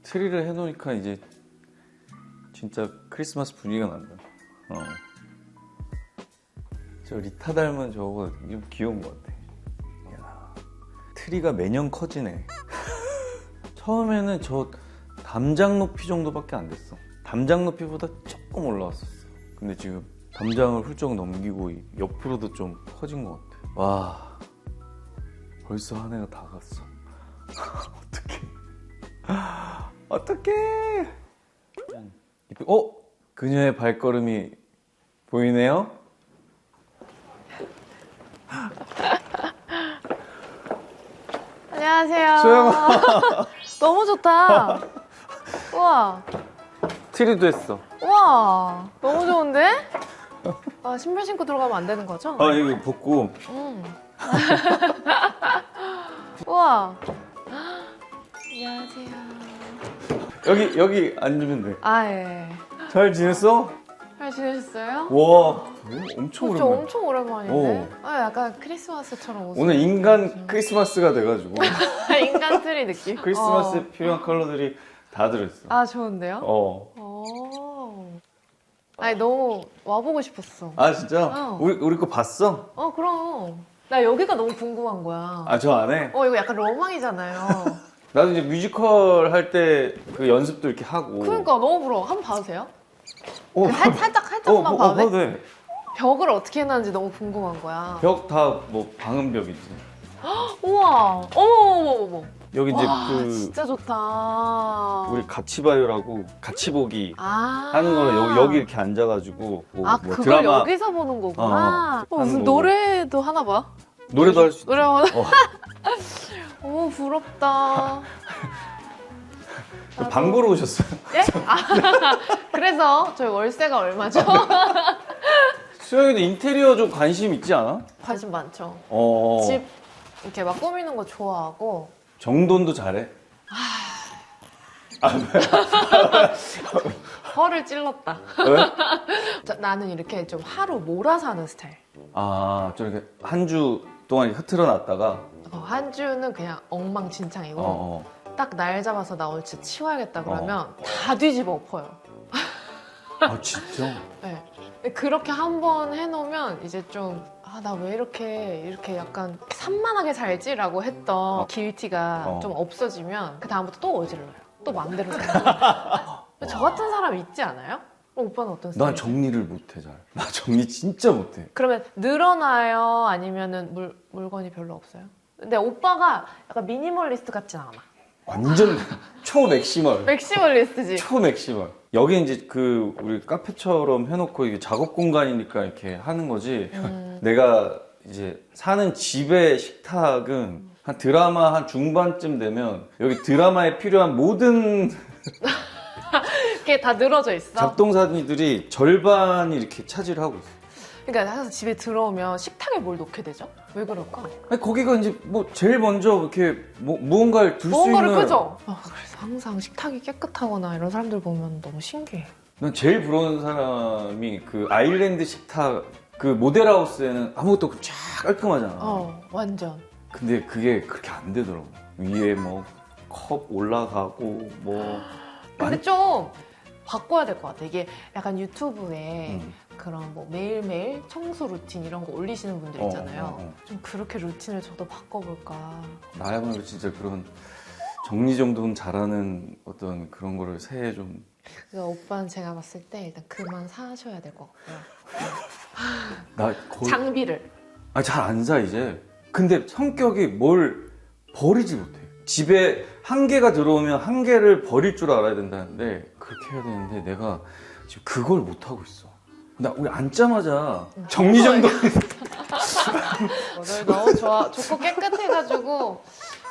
트리를 해놓으니까 이제 진짜 크리스마스 분위기가 난다. 저 리타 닮은 저거 좀 귀여운 것 같아. 이야, 트리가 매년 커지네. 처음에는 저 담장 높이 정도밖에 안 됐어. 담장 높이보다 조금 올라왔었어. 근데 지금 담장을 훌쩍 넘기고 옆으로도 좀 커진 것 같아. 와, 벌써 한 해가 다 갔어. 어떡해. 그녀의 발걸음이 보이네요? 안녕하세요. 소영아. 너무 좋다. 우와. 트리도 했어. 우와. 너무 좋은데? 아, 신발 신고 들어가면 안 되는 거죠? 이거 벗고. 우와. 안녕하세요. 여기 앉으면 돼. 아, 예. 잘 지냈어? 잘 지내셨어요? 와, 엄청 진짜 오랜만에. 엄청 오랜만인데? 약간 크리스마스처럼 옷을 오늘 인간 입으시고. 크리스마스가 돼가지고 인간 트리 느낌? 크리스마스에 필요한 컬러들이 다 들어있어. 아, 좋은데요? 아니, 너무 와보고 싶었어. 아 진짜? 우리 거 봤어? 그럼. 나 여기가 너무 궁금한 거야. 저 안에? 이거 약간 로망이잖아요. 나도 이제 뮤지컬 할 때 그 연습도 이렇게 하고. 그러니까 너무 부러워. 한번 봐도 돼요? 살짝만 봐도 돼? 봐도 돼. 벽을 어떻게 해놨는지 너무 궁금한 거야. 벽 다 뭐 방음 벽이지. 우와. 어머머머머. 여기 이제 진짜 좋다. 우리 같이 봐요라고 같이 보기 아. 하는 거는 여기 이렇게 앉아가지고 뭐 그걸 드라마 여기서 보는 거구나. 하는 무슨 거고. 노래도 하나 봐? 노래도 할 수 있지. 노래 하나? 오, 부럽다. 방 보러 오셨어요? 예? 그래서 저희 월세가 얼마죠? 수영이도 인테리어 좀 관심 있지 않아? 관심 많죠. 어. 집 이렇게 막 꾸미는 거 좋아하고. 정돈도 잘해? 허를 찔렀다. 왜? 나는 이렇게 좀 하루 몰아서 하는 스타일. 저렇게 한 주 동안 흐트러 놨다가 한 주는 그냥 엉망진창이고 딱 날 잡아서 나 오늘 진짜 치워야겠다 그러면 다 뒤집어 엎어요. 진짜? 네. 그렇게 한 번 해놓으면 이제 좀 나 왜 이렇게 약간 산만하게 살지라고 했던 길티가 좀 없어지면 그 다음부터 또 어지러워요. 또 마음대로 살아요. 저 같은 사람 있지 않아요? 오빠는 어떤 스타일이에요? 난 정리를 못해 잘. 나 정리 진짜 못해. 그러면 늘어나요? 아니면은 물건이 별로 없어요? 근데 오빠가 약간 미니멀리스트 같진 않아. 완전 초맥시멀. 맥시멀리스트지? 초맥시멀. 여기 이제 우리 카페처럼 해놓고 이게 작업 공간이니까 이렇게 하는 거지. 내가 이제 사는 집의 식탁은 한 드라마 한 중반쯤 되면 여기 드라마에 필요한 모든 그게 다 늘어져 있어? 잡동사니들이 절반이 이렇게 차지를 하고 있어. 그러니까 항상 집에 들어오면 식탁에 뭘 놓게 되죠? 왜 그럴까? 아니, 거기가 이제 뭐 제일 먼저 이렇게 무언가를 둘 수 무언가를 있는. 끄죠? 그래서 항상 식탁이 깨끗하거나 이런 사람들 보면 너무 신기해. 난 제일 부러운 사람이 그 아일랜드 식탁 그 모델하우스에는 아무것도 없고 쫙 깔끔하잖아. 완전. 근데 그게 그렇게 안 되더라고. 위에 뭐 컵 올라가고 뭐. 근데 좀 바꿔야 될 것 같아. 이게 약간 유튜브에 그런 뭐 매일매일 청소 루틴 이런 거 올리시는 분들 있잖아요. 좀 그렇게 루틴을 저도 바꿔볼까. 나야말로 진짜 그런 정리정돈 잘하는 어떤 그런 거를 새해 좀. 그래서 오빠는 제가 봤을 때 일단 그만 사셔야 될 것 같고요. 나 거의 장비를. 잘 안 사 이제. 근데 성격이 뭘 버리지 못해. 집에 한 개가 들어오면 한 개를 버릴 줄 알아야 된다는데 그렇게 해야 되는데 내가 지금 그걸 못 하고 있어. 나 우리 앉자마자 정리정돈. 너무 좋고 깨끗해가지고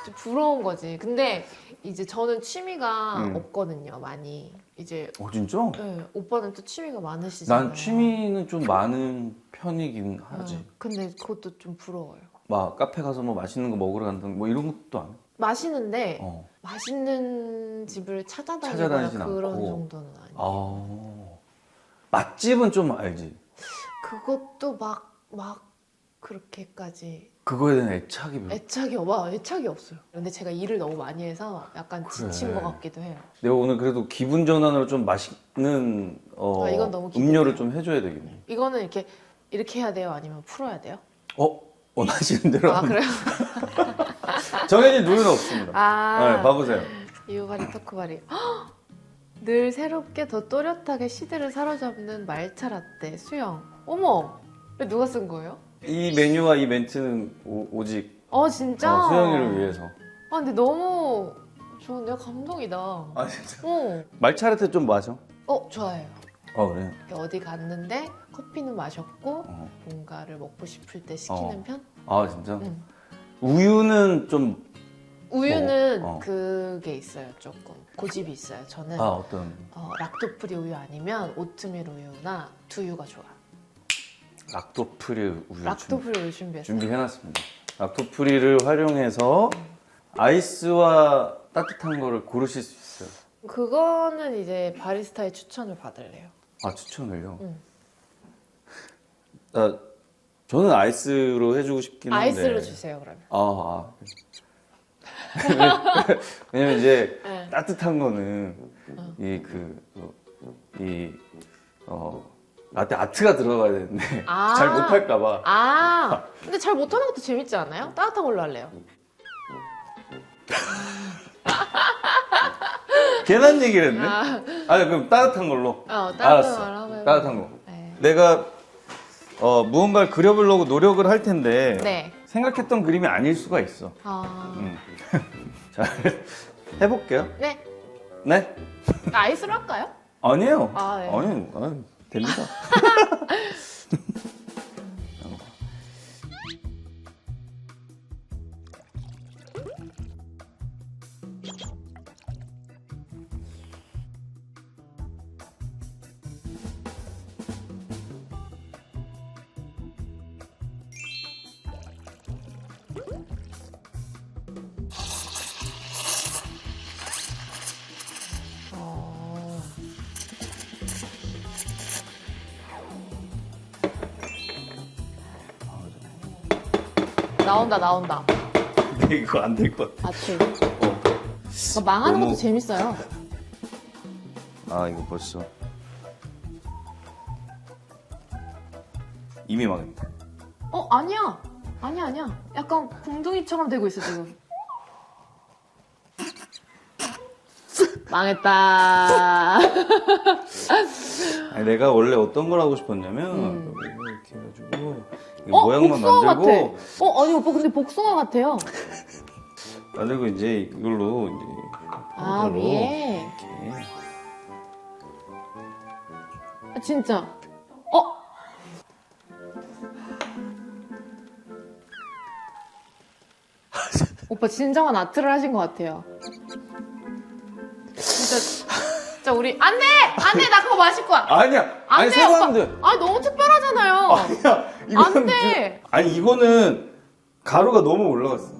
좀 부러운 거지. 근데 이제 저는 취미가 없거든요, 많이. 이제. 진짜? 네, 오빠는 또 취미가 많으시잖아요. 난 취미는 좀 많은 편이긴 하지. 근데 그것도 좀 부러워요. 막 카페 가서 뭐 맛있는 거 먹으러 간다는 뭐 이런 것도 안 해. 맛있는데 맛있는 집을 찾아다니거나 찾아다니진 그런 않고. 정도는 아니에요. 맛집은 좀 알지. 그것도 막 그렇게까지 그거에 대한 애착이 별로. 애착이 없어요. 근데 제가 일을 너무 많이 해서 약간 그래. 지친 것 같기도 해요. 내가 오늘 그래도 기분 전환으로 좀 맛있는 이건 너무 기대돼요. 음료를 좀 해줘야 되겠네. 이거는 이렇게 해야 돼요? 아니면 풀어야 돼요? 원하시는 대로 아, 그래요? 정해진 룰은 없습니다. 아, 네, 봐보세요. 이유바리 토크바리. 헉! 늘 새롭게 더 또렷하게 시대를 사로잡는 말차 라떼 수영. 어머, 누가 쓴 거예요? 이 메뉴와 이 멘트는 오직 진짜? 수영이를 위해서. 근데 너무 좋은데요? 감동이다. 아 진짜? 말차라떼 좀 마셔? 좋아해요. 그래요? 어디 갔는데 커피는 마셨고 뭔가를 먹고 싶을 때 시키는 편? 아 진짜? 응. 우유는 좀 우유는 그게 있어요. 조금 고집이 있어요. 저는 어떤? 락토프리 우유 아니면 오트밀 우유나 두유가 좋아요. 락토프리 우유 락토프리 우유 준비했어요. 준비해놨습니다. 락토프리를 활용해서 아이스와 따뜻한 거를 고르실 수 있어요. 그거는 이제 바리스타의 추천을 받을래요. 추천을요? 응. 저는 아이스로 해주고 싶긴 한데. 아이스로 주세요, 그러면. 왜냐면 이제 네. 따뜻한 거는 라떼 아트가 들어가야 되는데 잘 못할까봐. 근데 잘 못하는 것도 재밌지 않아요? 따뜻한 걸로 할래요. 괜한 얘기를 했네. 그럼 따뜻한 걸로. 따뜻한 걸로 하면. 따뜻한 거. 네. 내가 무언가를 그려보려고 노력을 할 텐데 네. 생각했던 그림이 아닐 수가 있어. 자, 해볼게요. 네. 네? 아이스로 할까요? 아니에요. 네. 아니, 됩니다. 나온다. 근데 이거 안 될 것 같아. 망하는 너무- 것도 재밌어요. 이거 벌써 이미 망했다. 아니야. 약간 궁둥이처럼 되고 있어, 지금. 망했다. 내가 원래 어떤 걸 하고 싶었냐면 이거 이렇게 해가지고 이 어? 모양만 복숭아 만들고 같아. 아니 오빠 근데 복숭아 같아요. 만들고 이제 이걸로 이제 파우더로 위에. 이렇게. 진짜. 오빠 진정한 아트를 하신 것 같아요. 진짜 우리 안돼 나 그거 마실 거야. 아니야. 안 돼요, 새거 오빠. 하면 돼. 너무 특별하잖아요. 아니야. 안 돼. 아니 이거는 가루가 너무 올라갔어.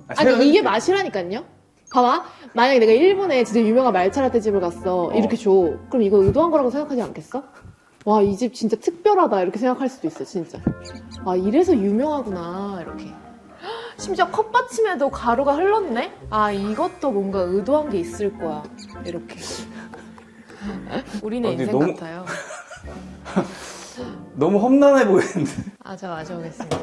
이게 맛이라니까요. 봐봐. 만약에 내가 일본에 진짜 유명한 말차라떼 집을 갔어. 이렇게 줘. 그럼 이거 의도한 거라고 생각하지 않겠어? 와, 이 집 진짜 특별하다. 이렇게 생각할 수도 있어, 진짜. 이래서 유명하구나. 이렇게. 심지어 컵받침에도 가루가 흘렀네? 이것도 뭔가 의도한 게 있을 거야. 이렇게. 우리네 인생 너무- 같아요. 너무 험난해 보이는데. 저 마셔보겠습니다.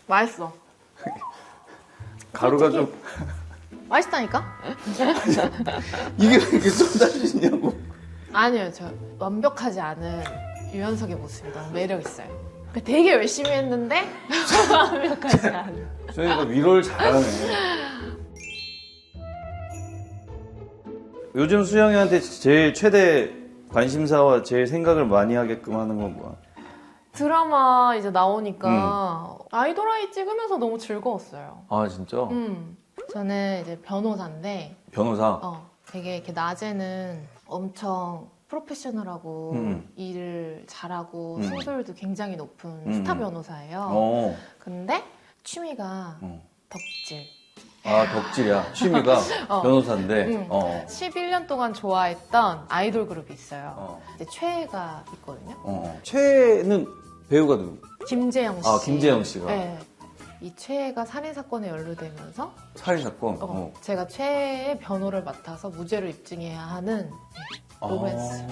맛있어. 가루가 좀 맛있다니까? 이게 왜 이렇게 쏟아지냐고. 아니요, 저 완벽하지 않은 유연석의 모습이 너무 매력있어요. 되게 열심히 했는데 완벽하지 않은. 저희가 위로를 잘하네. 요즘 수영이한테 제일 최대 관심사와 제일 생각을 많이 하게끔 하는 건 뭐야? 드라마 이제 나오니까 아이돌 아이 찍으면서 너무 즐거웠어요. 진짜? 저는 이제 변호사인데 변호사? 되게 이렇게 낮에는 엄청 프로페셔널하고 일을 잘하고 승소율도 굉장히 높은 스타 변호사예요. 근데 취미가 덕질. 아, 덕질이야. 취미가 변호사인데. 11년 동안 좋아했던 아이돌 그룹이 있어요. 이제 최애가 있거든요. 최애는 배우가 누구? 김재영 씨. 아, 김재영 씨가. 네. 이 최애가 살인사건에 연루되면서 살인사건? 제가 최애의 변호를 맡아서 무죄를 입증해야 하는 로맨스.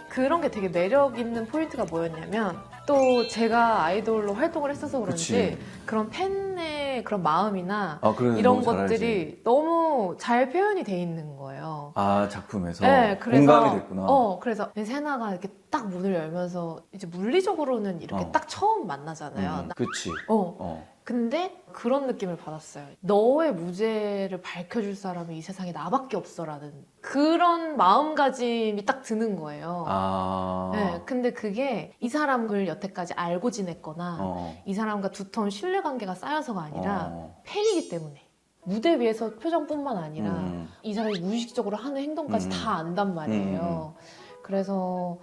그런 게 되게 매력 있는 포인트가 뭐였냐면 또 제가 아이돌로 활동을 했어서 그런지 그치. 그런 팬의 그런 마음이나 그래, 이런 너무 잘 것들이 알지. 너무 잘 표현이 돼 있는 거예요. 아, 작품에서? 네, 그래서, 공감이 됐구나. 그래서 세나가 이렇게 딱 문을 열면서 이제 물리적으로는 이렇게 딱 처음 만나잖아요. 그치. 근데 그런 느낌을 받았어요. 너의 무죄를 밝혀줄 사람이 이 세상에 나밖에 없어라는 그런 마음가짐이 딱 드는 거예요. 네, 근데 그게 이 사람을 여태까지 알고 지냈거나 이 사람과 두터운 신뢰관계가 쌓여서가 아니라 팬이기 때문에 무대 위에서 표정뿐만 아니라 이 사람이 무의식적으로 하는 행동까지 다 안단 말이에요. 그래서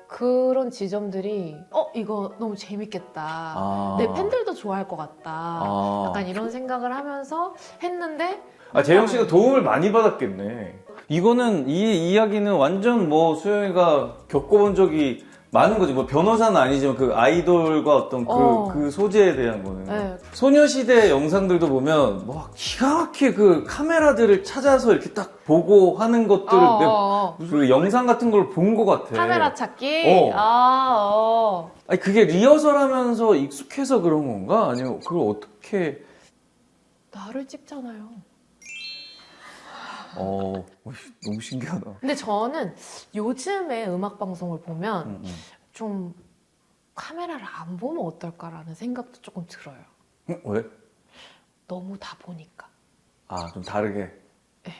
그런 지점들이 이거 너무 재밌겠다. 내 팬들도 좋아할 것 같다. 약간 이런 생각을 하면서 했는데 재영 씨가 도움을 많이 받았겠네. 이거는 이 이야기는 완전 뭐 수영이가 겪어본 적이 많은 거지. 뭐 변호사는 아니지만 그 아이돌과 어떤 그 소재에 대한 거는. 네. 소녀시대 영상들도 보면 뭐 기가 막히게 그 카메라들을 찾아서 이렇게 딱 보고 하는 것들을 그 영상 같은 걸 본 것 같아. 카메라 찾기? 아니 그게 리허설 하면서 익숙해서 그런 건가? 아니면 그걸 어떻게. 나를 찍잖아요. 너무 신기하다. 근데 저는 요즘에 음악 방송을 보면 좀 카메라를 안 보면 어떨까라는 생각도 조금 들어요. 왜? 너무 다 보니까. 좀 다르게? 네.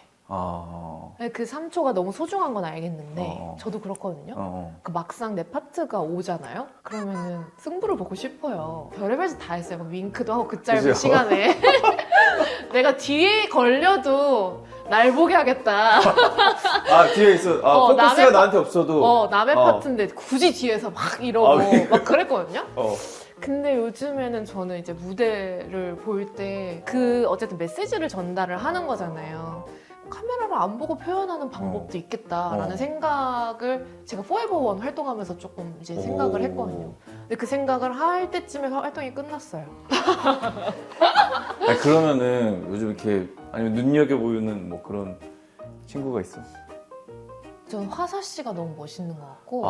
그 3초가 너무 소중한 건 알겠는데 저도 그렇거든요. 그 막상 내 파트가 오잖아요? 그러면은 승부를 보고 싶어요. 별의별 짓 다 했어요. 막 윙크도 하고 그 짧은 그죠? 시간에 내가 뒤에 걸려도 날 보게 하겠다. 뒤에 있어. 포커스가 나한테 없어도. 남의 파트인데 굳이 뒤에서 막 이러고 막 그랬거든요. 근데 요즘에는 저는 이제 무대를 볼 때 어쨌든 메시지를 전달을 하는 거잖아요. 카메라를 안 보고 표현하는 방법도 있겠다라는 생각을 제가 포에버원 활동하면서 조금 이제 생각을 했거든요. 근데 그 생각을 할 때쯤에 활동이 끝났어요. 그러면은 요즘 이렇게 아니면 눈여겨보이는 뭐 그런 친구가 있어? 저는 화사 씨가 너무 멋있는 것 같고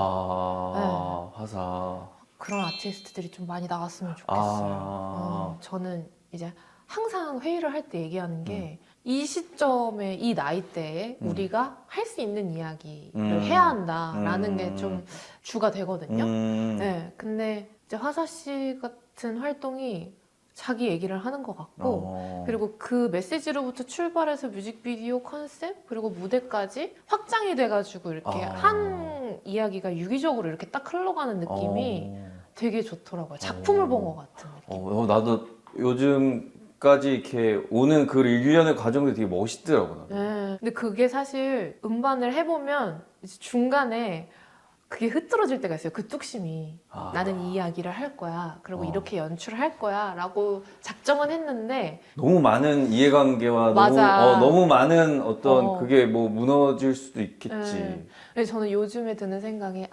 화사. 그런 아티스트들이 좀 많이 나왔으면 좋겠어요. 저는 이제 항상 회의를 할 때 얘기하는 게 이 시점에 이 나이대에 우리가 할 수 있는 이야기를 해야 한다라는 게 좀 주가 되거든요. 네, 근데 이제 화사 씨 같은 활동이 자기 얘기를 하는 것 같고 그리고 그 메시지로부터 출발해서 뮤직비디오 컨셉 그리고 무대까지 확장이 돼가지고 이렇게 한 이야기가 유기적으로 이렇게 딱 흘러가는 느낌이 되게 좋더라고요. 작품을 본 것 같은 느낌. 나도 요즘까지 이렇게 오는 그 일련의 과정들이 되게 멋있더라고. 네. 근데 그게 사실 음반을 해보면 이제 중간에 그게 흐트러질 때가 있어요. 그 뚝심이. 나는 이 이야기를 할 거야. 그리고 이렇게 연출을 할 거야. 라고 작정은 했는데 너무 많은 이해관계와 너무 많은 어떤 그게 뭐 무너질 수도 있겠지. 그래서 저는 요즘에 드는 생각이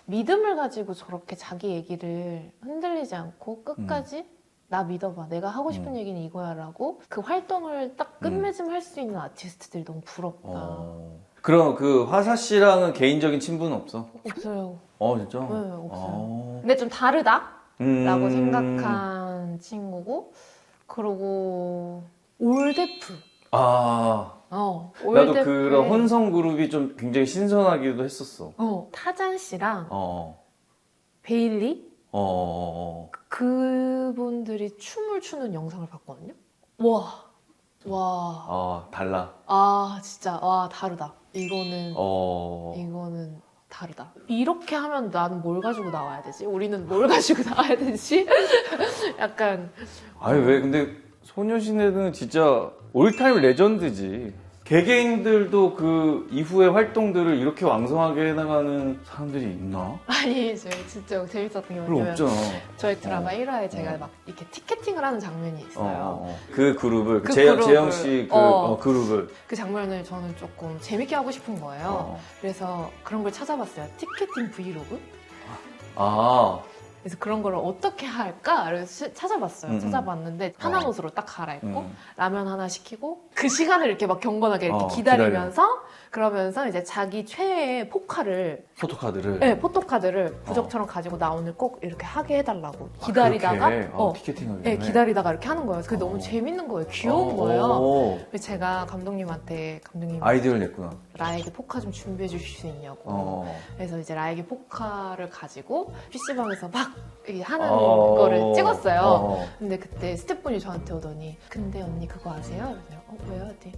믿음을 가지고 저렇게 자기 얘기를 흔들리지 않고 끝까지 나 믿어봐. 내가 하고 싶은 얘기는 이거야. 라고 그 활동을 딱 끝맺음할 수 있는 아티스트들이 너무 부럽다. 그럼 그 화사 씨랑은 개인적인 친분은 없어? 없어요. 진짜? 네, 없어요. 근데 좀 다르다? 라고 생각한 친구고, 그리고 올데프. 나도 그런 혼성 그룹이 좀 굉장히 신선하기도 했었어. 타잔 씨랑 베일리? 그분들이 춤을 추는 영상을 봤거든요. 와. 달라. 진짜 다르다. 이거는 다르다. 이렇게 하면 나는 뭘 가지고 나와야 되지? 우리는 뭘 가지고 나와야 되지? 약간. 왜 근데 소녀시대는 진짜 올타임 레전드지. 개개인들도 그 이후의 활동들을 이렇게 왕성하게 해나가는 사람들이 있나? 아니 진짜 재밌었던 게 별로 뭐냐면 없잖아. 저희 드라마 1화에 제가 막 이렇게 티켓팅을 하는 장면이 있어요. 그 그룹을, 그 재영 씨 그룹을. 그룹을. 그 장면을 저는 조금 재밌게 하고 싶은 거예요. 그래서 그런 걸 찾아봤어요. 티켓팅 브이로그? 그래서 그런 걸 어떻게 할까? 그래서 찾아봤어요. 찾아봤는데 편한 옷으로 딱 갈아입고 라면 하나 시키고 그 시간을 이렇게 막 경건하게 이렇게 기다리면서 그러면서 이제 자기 최애의 포카를 포토카드를. 네, 포토카드를 부적처럼 가지고 나 오늘 꼭 이렇게 하게 해달라고 기다리다가 티켓팅을 네, 기다리다가 이렇게 하는 거예요. 그게 너무 재밌는 거예요. 귀여운 거예요. 그래서 제가 감독님한테 감독님 아이디어를 냈구나. 라에게 포카 좀 준비해 주실 수 있냐고. 그래서 이제 라에게 포카를 가지고 PC방에서 막 하는 거를 찍었어요. 근데 그때 스태프분이 저한테 오더니 근데 언니 그거 아세요? 그래서 왜요? 그랬더니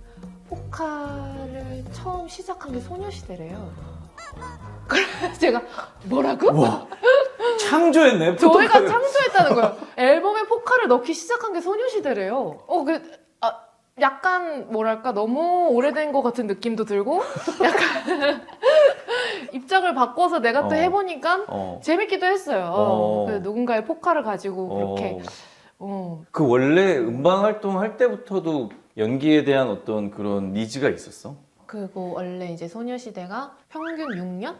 포카를 처음 시작한 게 소녀시대래요. 그래서 제가 뭐라고? 와, 창조했네. 저희가 창조했다는 거예요. 앨범에 포카를 넣기 시작한 게 소녀시대래요. 약간 뭐랄까 너무 오래된 것 같은 느낌도 들고 약간 입장을 바꿔서 내가 또 해보니까 재밌기도 했어요. 누군가의 포카를 가지고 그렇게 그 원래 음반 활동할 때부터도 연기에 대한 어떤 그런 니즈가 있었어? 그리고 원래 이제 소녀시대가 평균 6년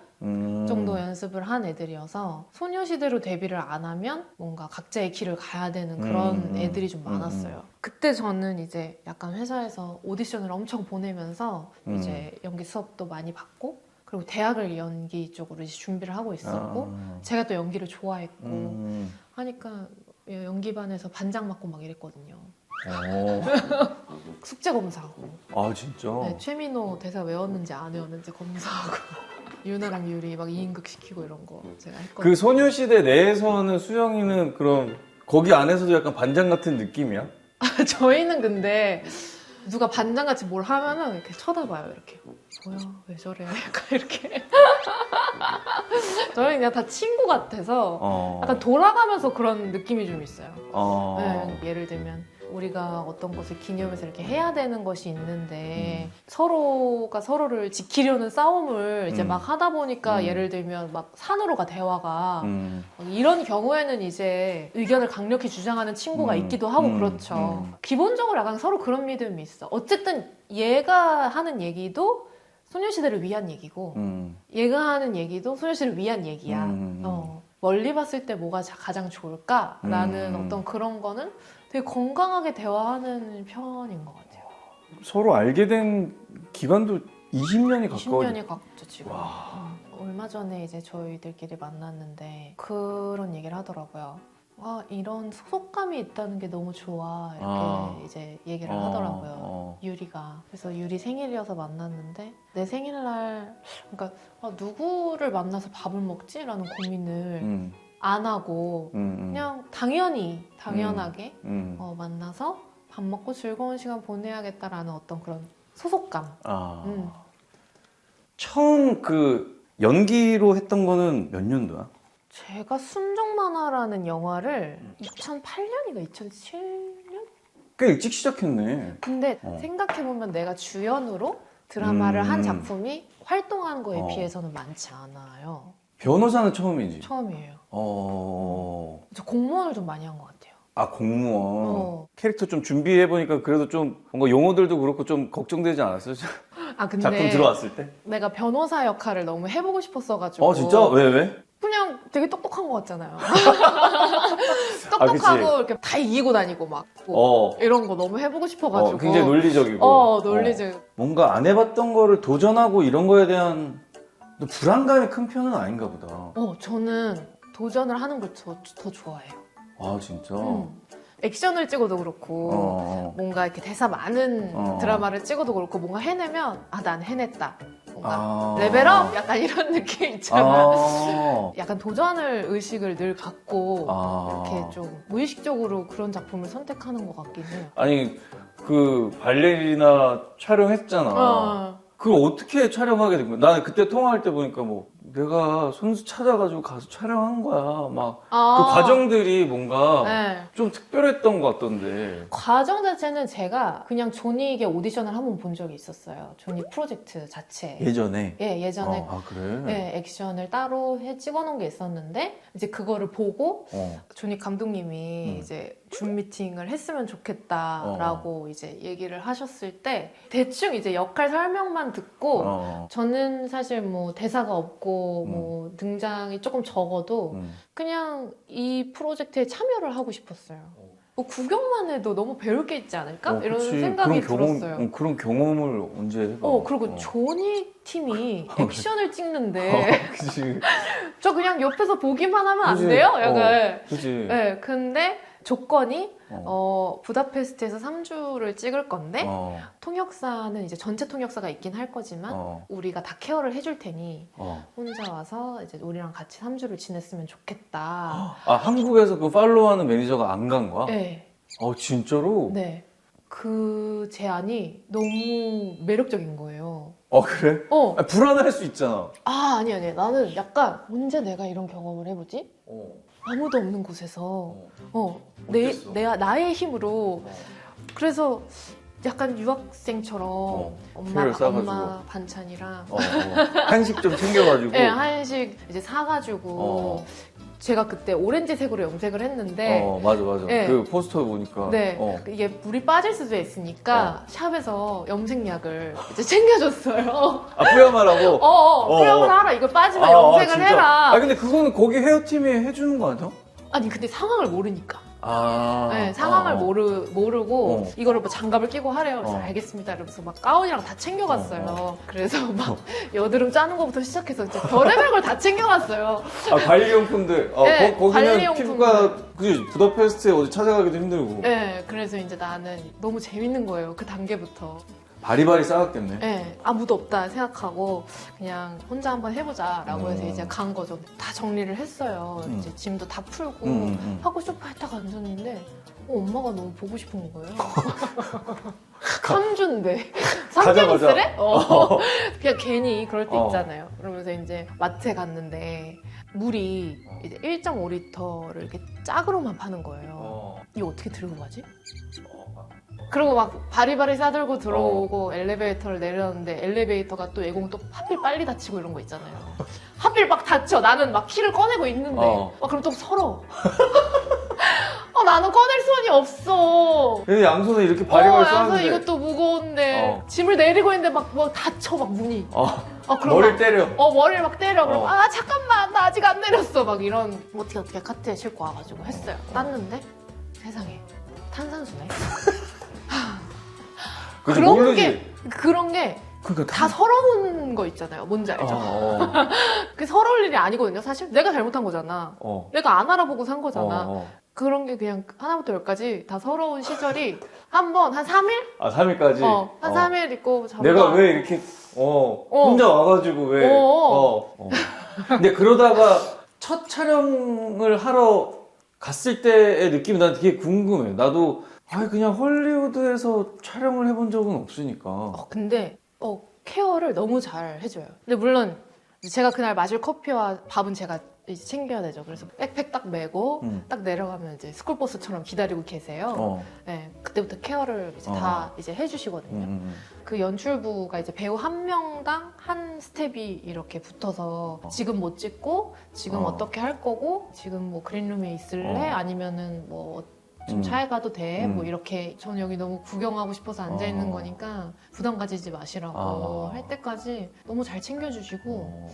정도 연습을 한 애들이어서 소녀시대로 데뷔를 안 하면 뭔가 각자의 길을 가야 되는 그런 애들이 좀 많았어요. 그때 저는 이제 약간 회사에서 오디션을 엄청 보내면서 이제 연기 수업도 많이 받고 그리고 대학을 연기 쪽으로 이제 준비를 하고 있었고 제가 또 연기를 좋아했고 하니까 연기반에서 반장 맡고 막 이랬거든요. 숙제 검사하고. 아 진짜? 네, 최민호 대사 외웠는지 안 외웠는지 검사하고 유나랑 유리 막 2인극 시키고 이런 거 제가 했거든요. 그 소녀시대 내에서는 수영이는 그럼 거기 안에서도 약간 반장 같은 느낌이야? 저희는 근데 누가 반장같이 뭘 하면은 이렇게 쳐다봐요. 이렇게 뭐야 왜 저래 약간 이렇게 저희 그냥 다 친구 같아서 약간 돌아가면서 그런 느낌이 좀 있어요. 네, 예를 들면 우리가 어떤 것을 기념해서 이렇게 해야 되는 것이 있는데 서로가 서로를 지키려는 싸움을 이제 막 하다 보니까 예를 들면 막 산으로 가 대화가 막 이런 경우에는 이제 의견을 강력히 주장하는 친구가 있기도 하고 그렇죠. 기본적으로 약간 서로 그런 믿음이 있어. 어쨌든 얘가 하는 얘기도 소녀시대를 위한 얘기고 얘가 하는 얘기도 소녀시대를 위한 얘기야. 멀리 봤을 때 뭐가 가장 좋을까라는 어떤 그런 거는 되게 건강하게 대화하는 편인 것 같아요. 서로 알게 된 기간도 20년이 가까워. 20년이 가깝죠 지금. 얼마 전에 이제 저희들끼리 만났는데 그런 얘기를 하더라고요. 이런 소속감이 있다는 게 너무 좋아 이렇게 이제 얘기를 하더라고요. 유리가. 그래서 유리 생일이어서 만났는데 내 생일날 그러니까 누구를 만나서 밥을 먹지? 라는 고민을 안 하고 그냥 당연하게 만나서 밥 먹고 즐거운 시간 보내야겠다라는 어떤 그런 소속감. 처음 그 연기로 했던 거는 몇 년도야? 제가 순정만화라는 영화를 2008년인가 2007년? 꽤 일찍 시작했네. 근데 생각해보면 내가 주연으로 드라마를 한 작품이 활동한 거에 비해서는 많지 않아요. 변호사는 처음이지? 처음이에요. 저 공무원을 좀 많이 한 것 같아요. 공무원. 캐릭터 좀 준비해보니까 그래도 좀 뭔가 용어들도 그렇고 좀 걱정되지 않았어요? 근데 작품 들어왔을 때? 내가 변호사 역할을 너무 해보고 싶었어가지고. 진짜? 왜? 그냥 되게 똑똑한 것 같잖아요. 똑똑하고 이렇게 다 이기고 다니고 막 이런 거 너무 해보고 싶어가지고. 굉장히 논리적이고. 논리적. 뭔가 안 해봤던 거를 도전하고 이런 거에 대한 불안감이 큰 편은 아닌가 보다. 저는 도전을 하는 걸 더 좋아해요. 진짜? 액션을 찍어도 그렇고 뭔가 이렇게 대사 많은 드라마를 찍어도 그렇고 뭔가 해내면 난 해냈다. 뭔가 레벨업? 약간 이런 느낌 있잖아. 약간 도전을 의식을 늘 갖고 이렇게 좀 무의식적으로 그런 작품을 선택하는 것 같긴 해요. 아니 그 발레리나 촬영했잖아. 그걸 어떻게 촬영하게 된 거야? 나는 그때 통화할 때 보니까 뭐 내가 손수 찾아가지고 가서 촬영한 거야. 막 그 아, 과정들이 뭔가 네. 좀 특별했던 것 같던데. 과정 자체는 제가 그냥 조닉의 오디션을 한번 본 적이 있었어요. 조닉 프로젝트 자체. 예전에. 예전에 아 그래? 예, 액션을 따로 찍어놓은 게 있었는데 이제 그거를 보고 조닉 감독님이 이제 줌 미팅을 했으면 좋겠다라고 이제 얘기를 하셨을 때 대충 이제 역할 설명만 듣고 저는 사실 뭐 대사가 없고 뭐 등장이 조금 적어도 그냥 이 프로젝트에 참여를 하고 싶었어요. 뭐 구경만 해도 너무 배울 게 있지 않을까? 이런 그치. 생각이 그런 경험, 들었어요. 그런 경험을 언제 해봐. 그리고 조닉 팀이 액션을 찍는데 그치. 저 그냥 옆에서 보기만 하면 안 그치. 돼요? 약간. 그치. 네, 근데 조건이 부다페스트에서 3주를 찍을 건데 통역사는 이제 전체 통역사가 있긴 할 거지만 우리가 다 케어를 해줄 테니 혼자 와서 이제 우리랑 같이 3주를 지냈으면 좋겠다. 아 한국에서 그 팔로우하는 매니저가 안 간 거야? 네. 진짜로? 네. 그 제안이 너무 매력적인 거예요. 그래? 불안할 수 있잖아. 아니. 나는 약간 언제 내가 이런 경험을 해보지? 아무도 없는 곳에서 어땠어? 나의 힘으로 그래서 약간 유학생처럼 표를 싸가지고. 엄마 반찬이랑 한식 좀 챙겨가지고. 네, 한식 이제 사가지고 제가 그때 오렌지색으로 염색을 했는데 맞아. 네. 그 포스터 보니까. 네, 이게 물이 빠질 수도 있으니까 샵에서 염색약을 이제 챙겨줬어요. 뿌야마라고? 뿌염을 하라. 이걸 빠지면 염색을 진짜? 해라. 근데 그거는 거기 헤어팀이 해주는 거 아니야? 아니 근데 상황을 모르니까. 네, 상황을 모르고 이거를 뭐 장갑을 끼고 하래요. 그래서 알겠습니다. 이러면서 막 가운이랑 다 챙겨갔어요. 그래서 막 여드름 짜는 것부터 시작해서 이제 별의별 걸 다 챙겨갔어요. 관리용품들. 네, 거기는 관리용품들. 피부가 그지 부다페스트에 어디 찾아가기도 힘들고. 네, 그래서 이제 나는 너무 재밌는 거예요. 그 단계부터. 바리바리 싸웠겠네. 네, 아무도 없다 생각하고 그냥 혼자 한번 해보자라고 해서 이제 간 거죠. 다 정리를 했어요. 이제 짐도 다 풀고 하고 소파에 딱 앉았는데 엄마가 너무 보고 싶은 거예요. 3주인데 삼겹살에? 그냥 괜히 그럴 때 있잖아요. 그러면서 이제 마트에 갔는데 물이 이제 1.5리터를 이렇게 짝으로만 파는 거예요. 이거 어떻게 들고 가지? 그리고 막 바리바리 싸들고 들어오고 엘리베이터를 내렸는데 엘리베이터가 또 예공 또 하필 빨리 닫히고 이런 거 있잖아요. 하필 막 닫혀. 나는 막 키를 꺼내고 있는데 그럼 또 서러. 나는 꺼낼 손이 없어. 근데 양손에 이렇게 바리바리 양손 싸는데. 이것도 무거운데 짐을 내리고 있는데 막 닫혀 막 문이. 그럼 머리를 막, 때려. 머리를 막 때려. 그럼 잠깐만 나 아직 안 내렸어. 막 이런 어떻게 카트에 싣고 와가지고 했어요. 땄는데 세상에 탄산수네. 그런 게 다 서러운 거 있잖아요. 뭔지 알죠? 그게 서러울 일이 아니거든요. 사실 내가 잘못한 거잖아. 내가 안 알아보고 산 거잖아. 그런 게 그냥 하나부터 열까지 다 서러운 시절이 한 3일? 3일까지? 한 3일 있고 내가 왜 이렇게 혼자 와가지고 왜 근데 그러다가 첫 촬영을 하러 갔을 때의 느낌이 난 되게 궁금해. 나도 그냥 헐리우드에서 촬영을 해본 적은 없으니까. 근데 케어를 너무 잘 해줘요. 근데 물론 제가 그날 마실 커피와 밥은 제가 이제 챙겨야 되죠. 그래서 백팩 딱 메고 딱 내려가면 이제 스쿨버스처럼 기다리고 계세요. 네, 그때부터 케어를 이제 다 이제 해주시거든요. 그 연출부가 이제 배우 한 명당 한 스텝이 이렇게 붙어서 지금 못 찍고 지금 어떻게 할 거고 지금 뭐 그린룸에 있을래 아니면은 뭐 좀 차에 가도 돼. 뭐 이렇게 저는 여기 너무 구경하고 싶어서 앉아 있는 거니까 부담 가지지 마시라고 할 때까지 너무 잘 챙겨주시고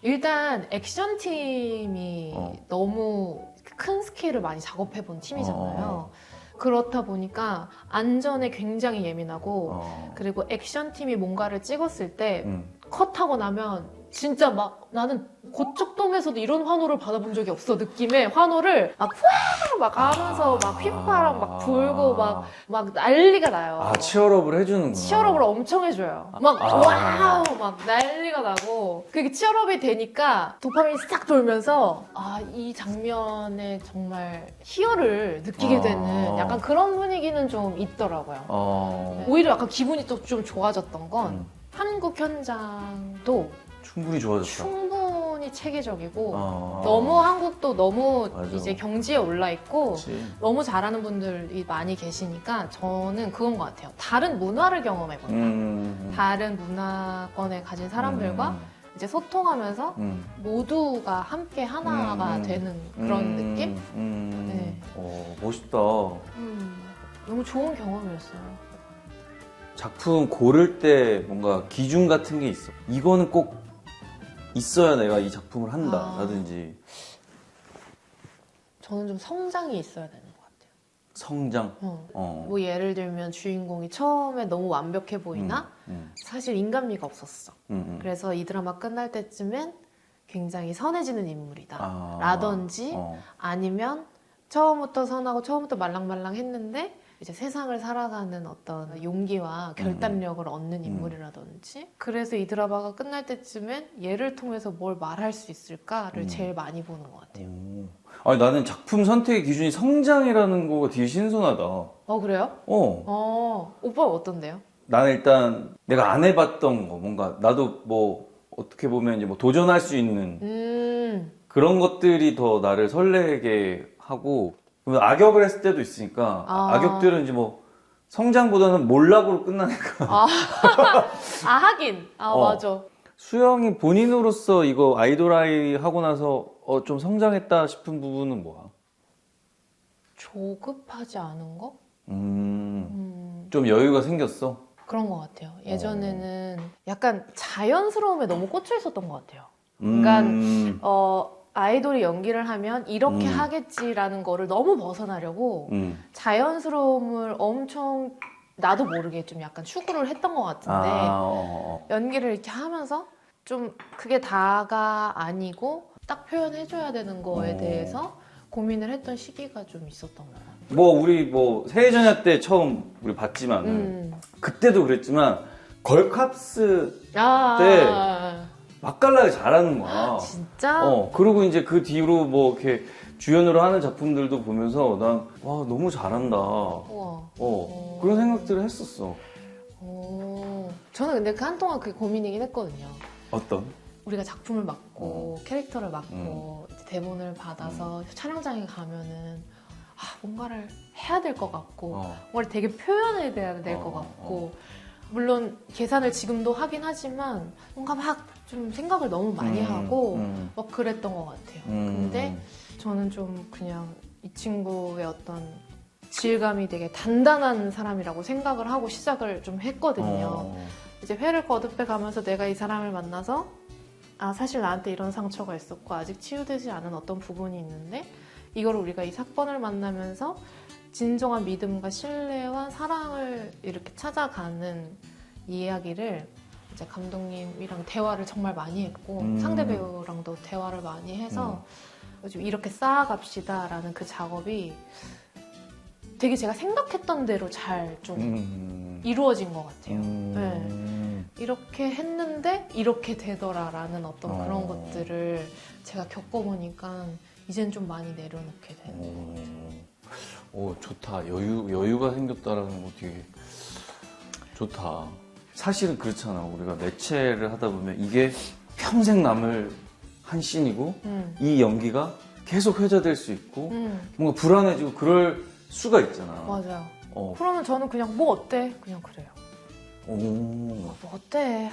일단 액션 팀이 너무 큰 스케일을 많이 작업해 본 팀이잖아요. 그렇다 보니까 안전에 굉장히 예민하고 그리고 액션 팀이 뭔가를 찍었을 때 컷하고 나면 진짜 막 나는 고척돔에서도 이런 환호를 받아본 적이 없어. 느낌의 환호를 막 후아 막 하면서 막 휘파람 막 불고 막 난리가 나요. 치얼업을 해주는구나. 치얼업을 엄청 해줘요. 막 와우 막 난리가 나고 그게 치얼업이 되니까 도파민이 싹 돌면서 이 장면에 정말 희열을 느끼게 되는 약간 그런 분위기는 좀 있더라고요. 오히려 약간 기분이 또 좀 좋아졌던 건 한국 현장도 충분히 좋아졌다. 차원이 체계적이고 아. 너무 한국도 너무 맞아. 이제 경지에 올라 있고 그치. 너무 잘하는 분들이 많이 계시니까 저는 그건 것 같아요. 다른 문화를 경험해본다. 다른 문화권에 가진 사람들과 이제 소통하면서 모두가 함께 하나가 되는 그런 느낌? 네. 멋있다. 너무 좋은 경험이었어요. 작품 고를 때 뭔가 기준 같은 게 있어. 이거는 꼭 있어야 내가 이 작품을 한다. 라든지. 저는 좀 성장이 있어야 되는 것 같아요. 성장? 뭐 예를 들면 주인공이 처음에 너무 완벽해 보이나? 사실 인간미가 없었어. 그래서 이 드라마 끝날 때쯤엔 굉장히 선해지는 인물이다. 라든지 아니면 처음부터 선하고 처음부터 말랑말랑 했는데 이제 세상을 살아가는 어떤 용기와 결단력을 얻는 인물이라든지 그래서 이 드라마가 끝날 때쯤엔 얘를 통해서 뭘 말할 수 있을까를 제일 많이 보는 것 같아요. 아니 나는 작품 선택의 기준이 성장이라는 거가 되게 신선하다. 그래요? 오빠 어떤데요? 나는 일단 내가 안 해봤던 거 뭔가 나도 뭐 어떻게 보면 이제 뭐 도전할 수 있는 그런 것들이 더 나를 설레게 하고 악역을 했을 때도 있으니까 악역들은 이제 뭐 성장보다는 몰락으로 끝나니까 하긴 맞아. 수영이 본인으로서 이거 아이돌 아이 하고 나서 좀 성장했다 싶은 부분은 뭐야? 조급하지 않은 거? 좀 여유가 생겼어? 그런 것 같아요. 예전에는 약간 자연스러움에 너무 꽂혀 있었던 것 같아요. 그러니까 아이돌이 연기를 하면 이렇게 하겠지라는 거를 너무 벗어나려고 자연스러움을 엄청 나도 모르게 좀 약간 추구를 했던 것 같은데 연기를 이렇게 하면서 좀 그게 다가 아니고 딱 표현해줘야 되는 거에 대해서 고민을 했던 시기가 좀 있었던 것 같아요. 뭐 우리 뭐 새해 전야 때 처음 우리 봤지만 그때도 그랬지만 걸캅스 때 맛깔나게 잘하는 거야. 진짜? 그리고 이제 그 뒤로 뭐 이렇게 주연으로 하는 작품들도 보면서 난 와 너무 잘한다. 우와. 그런 생각들을 했었어. 저는 근데 그 한동안 그게 고민이긴 했거든요. 어떤? 우리가 작품을 맡고 캐릭터를 맡고 이제 대본을 받아서 촬영장에 가면은 뭔가를 해야 될 것 같고 뭔가를 되게 표현해야 될 것 같고 물론 계산을 지금도 하긴 하지만 뭔가 막 좀 생각을 너무 많이 하고 막 그랬던 것 같아요. 근데 저는 좀 그냥 이 친구의 어떤 질감이 되게 단단한 사람이라고 생각을 하고 시작을 좀 했거든요. 이제 회를 거듭해 가면서 내가 이 사람을 만나서 사실 나한테 이런 상처가 있었고 아직 치유되지 않은 어떤 부분이 있는데 이걸 우리가 이 사건을 만나면서 진정한 믿음과 신뢰와 사랑을 이렇게 찾아가는 이야기를 이제 감독님이랑 대화를 정말 많이 했고 상대 배우랑도 대화를 많이 해서 좀 이렇게 쌓아갑시다라는 그 작업이 되게 제가 생각했던 대로 잘 좀 이루어진 것 같아요. 네. 이렇게 했는데 이렇게 되더라라는 어떤 그런 것들을 제가 겪어보니까 이젠 좀 많이 내려놓게 되는 것 같아요. 좋다. 여유가 생겼다라는 거 되게 좋다. 사실은 그렇잖아. 우리가 매체를 하다 보면 이게 평생 남을 한 씬이고 이 연기가 계속 회자될 수 있고 뭔가 불안해지고 그럴 수가 있잖아. 맞아요. 그러면 저는 그냥 뭐 어때? 그냥 그래요. 뭐 어때?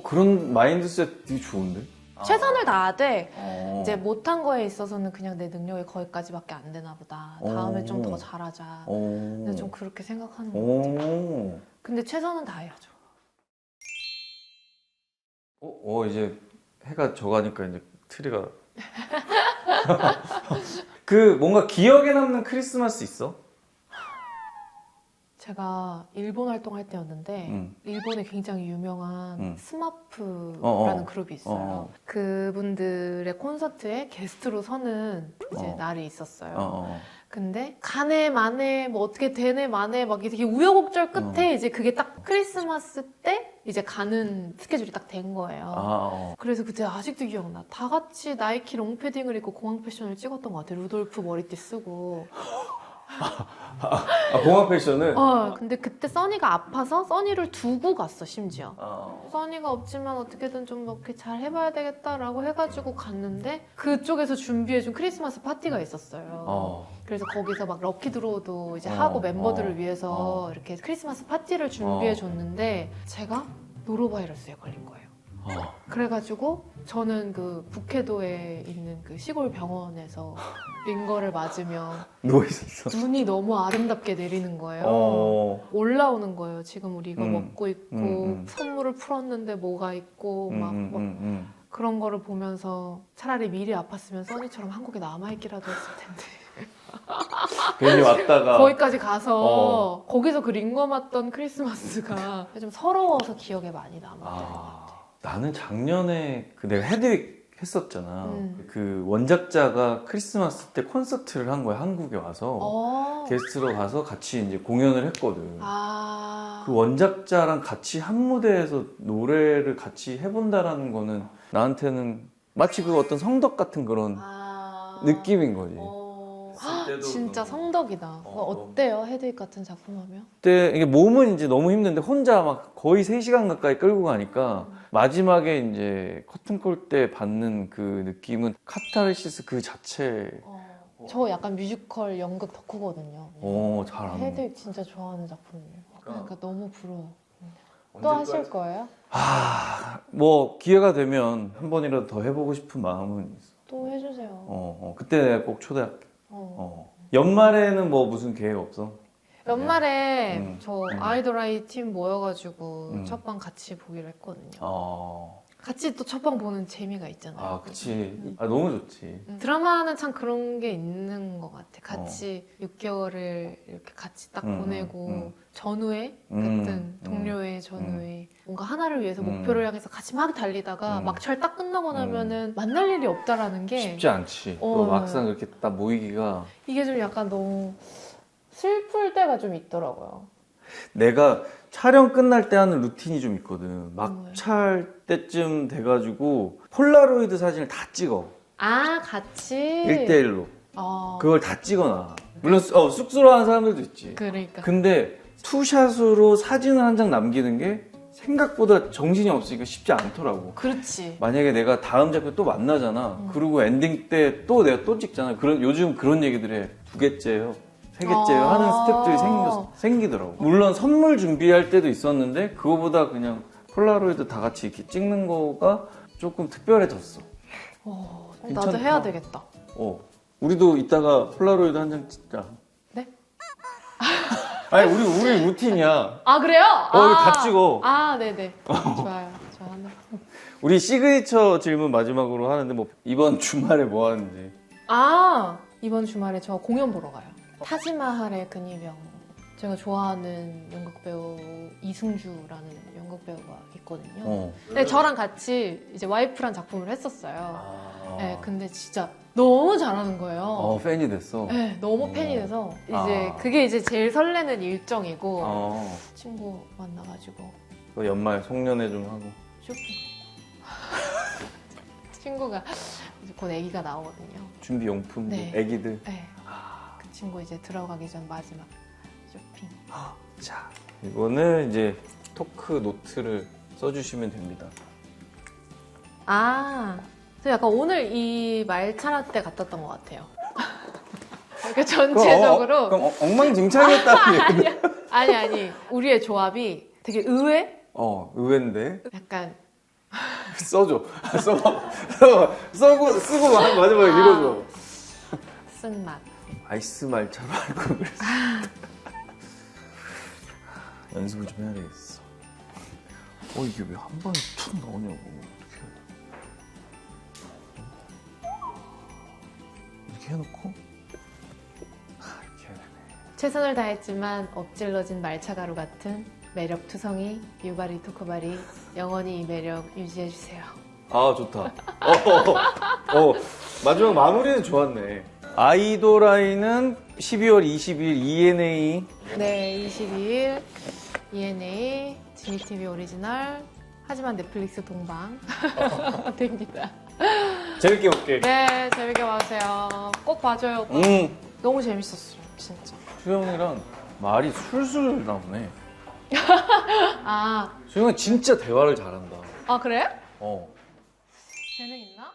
그런 마인드셋 되게 좋은데? 최선을 다하되 이제 못한 거에 있어서는 그냥 내 능력이 거기까지밖에 안 되나 보다. 다음에 좀 더 잘하자. 근데 좀 그렇게 생각하는 것 같아요. 근데 최선은 다해야죠. 이제 해가 져가니까 이제 트리가 그 뭔가 기억에 남는 크리스마스 있어? 제가 일본 활동할 때였는데 일본에 굉장히 유명한 스마프라는 그룹이 있어요. 그분들의 콘서트에 게스트로 서는 이제 날이 있었어요. 근데 가네 마네 뭐 어떻게 되네 마네 막 되게 우여곡절 끝에 이제 그게 딱 크리스마스 때 이제 가는 스케줄이 딱 된 거예요. 그래서 그때 아직도 기억나. 다 같이 나이키 롱패딩을 입고 공항 패션을 찍었던 것 같아요. 루돌프 머리띠 쓰고. 공항 패션을? 근데 그때 써니가 아파서 써니를 두고 갔어, 심지어. 어. 써니가 없지만 어떻게든 좀 이렇게 잘 해봐야 되겠다라고 해가지고 갔는데 그쪽에서 준비해준 크리스마스 파티가 있었어요. 그래서 거기서 막 럭키 드로우도 이제 하고 멤버들을 위해서 이렇게 크리스마스 파티를 준비해줬는데 제가 노로바이러스에 걸린 거예요. 그래가지고 저는 그 북해도에 있는 그 시골 병원에서 링거를 맞으며 누워있었어. 눈이 너무 아름답게 내리는 거예요. 올라오는 거예요. 지금 우리 이거 먹고 있고 선물을 풀었는데 뭐가 있고 막 그런 거를 보면서 차라리 미리 아팠으면 써니처럼 한국에 남아있기라도 했을 텐데 괜히 왔다가 거기까지 가서 거기서 그 링거 맞던 크리스마스가 좀 서러워서 기억에 많이 남았던 것 같아요. 나는 작년에 그 내가 헤드윅 했었잖아. 그 원작자가 크리스마스 때 콘서트를 한 거야, 한국에 와서. 게스트로 가서 같이 이제 공연을 했거든. 그 원작자랑 같이 한 무대에서 노래를 같이 해본다라는 거는 나한테는 마치 그 어떤 성덕 같은 그런 느낌인 거지. 진짜 성덕이다. 어때요? 헤드윅 같은 작품 하면? 그때 이게 몸은 이제 너무 힘든데 혼자 막 거의 3시간 가까이 끌고 가니까 마지막에 이제 커튼콜 때 받는 그 느낌은 카타르시스 그 자체. 저 약간 뮤지컬 연극 덕후거든요. 잘하는. 헤드윅 진짜 좋아하는 작품이에요. 그러니까 너무 부러워. 또 하실 거예요? 뭐 기회가 되면 한 번이라도 더 해보고 싶은 마음은 있어. 또 해주세요. 그때 내가 꼭 초대할게. 연말에는 뭐 무슨 계획 없어? 연말에 저 아이돌아이 팀 모여가지고 첫방 같이 보기로 했거든요. 같이 또 첫방 보는 재미가 있잖아요. 그치. 너무 좋지. 드라마는 참 그런 게 있는 것 같아. 같이 6개월을 이렇게 같이 딱 보내고 전우회 같은 동료회 전우회 뭔가 하나를 위해서 목표를 향해서 같이 막 달리다가 막철 딱 끝나고 나면은 만날 일이 없다라는 게 쉽지 않지. 또 막상 그렇게 딱 모이기가 이게 좀 약간 너무 슬플 때가 좀 있더라고요. 내가 촬영 끝날 때 하는 루틴이 좀 있거든. 막찰 때쯤 돼가지고 폴라로이드 사진을 다 찍어. 같이? 1대1로. 그걸 다 찍어놔. 물론 쑥스러워 하는 사람들도 있지. 그러니까. 근데 투샷으로 사진을 한 장 남기는 게 생각보다 정신이 없으니까 쉽지 않더라고. 그렇지. 만약에 내가 다음 작품 또 만나잖아. 그리고 엔딩 때 또 내가 또 찍잖아. 요즘 그런 얘기들 해. 2개째요. 3개째요 하는 스텝들이 생기더라고. 물론 선물 준비할 때도 있었는데 그거보다 그냥 폴라로이드 다 같이 이렇게 찍는 거가 조금 특별해졌어. 나도 해야 되겠다. 우리도 이따가 폴라로이드 한 장 찍자. 네? 아니 우리 루틴이야. 그래요? 이거 다 찍어. 네네. 좋아요. 좋아하는. 우리 시그니처 질문 마지막으로 하는데 뭐 이번 주말에 뭐 하는지. 이번 주말에 저 공연 보러 가요. 타지마할의 근위병. 제가 좋아하는 연극배우 이승주라는 연극배우가 있거든요. 근데 저랑 같이 이제 와이프란 작품을 했었어요. 네, 근데 진짜 너무 잘하는 거예요. 팬이 됐어. 네, 너무 팬이 돼서 이제 그게 이제 제일 설레는 일정이고 친구 만나가지고 또 연말 송년회 좀 하고. 쇼핑. 친구가 이제 곧 아기가 나오거든요. 준비 용품, 네. 아기들. 네. 그 친구 이제 들어가기 전 마지막 쇼핑. 자, 이거는 이제 토크 노트를 써주시면 됩니다. 저 약간 오늘 이 말차라 때 같았던 것 같아요. 이렇게 전체적으로. 그럼 엉망진창이었다는 얘기네. 아니. 우리의 조합이 되게 의외? 의외인데. 약간. 써줘. 쓰고 마지막에 읽어줘. 쓴맛. 아이스 말차로 알고 그랬어. 연습을 좀 해야 되겠어. 이게 왜 한 방에 툭 나오냐고. 어떻게 해야 돼? 이렇게 해놓고 이렇게 해야 되네. 최선을 다했지만 엎질러진 말차가루 같은 매력 투성이 유바리 토크바리 영원히 이 매력 유지해주세요. 좋다. 마지막 마무리는 좋았네. 아이돌아이는 12월 20일 ENA. 네, 22일 ENA 지니TV 오리지널 하지만 넷플릭스 동방 됩니다. 재밌게 볼게. 네, 재밌게 봐주세요. 꼭 봐줘요. 너무 재밌었어요, 진짜. 수영이랑 말이 술술 나오네. 아, 수영이 진짜 대화를 잘한다. 아 그래? 어. 재능 있나?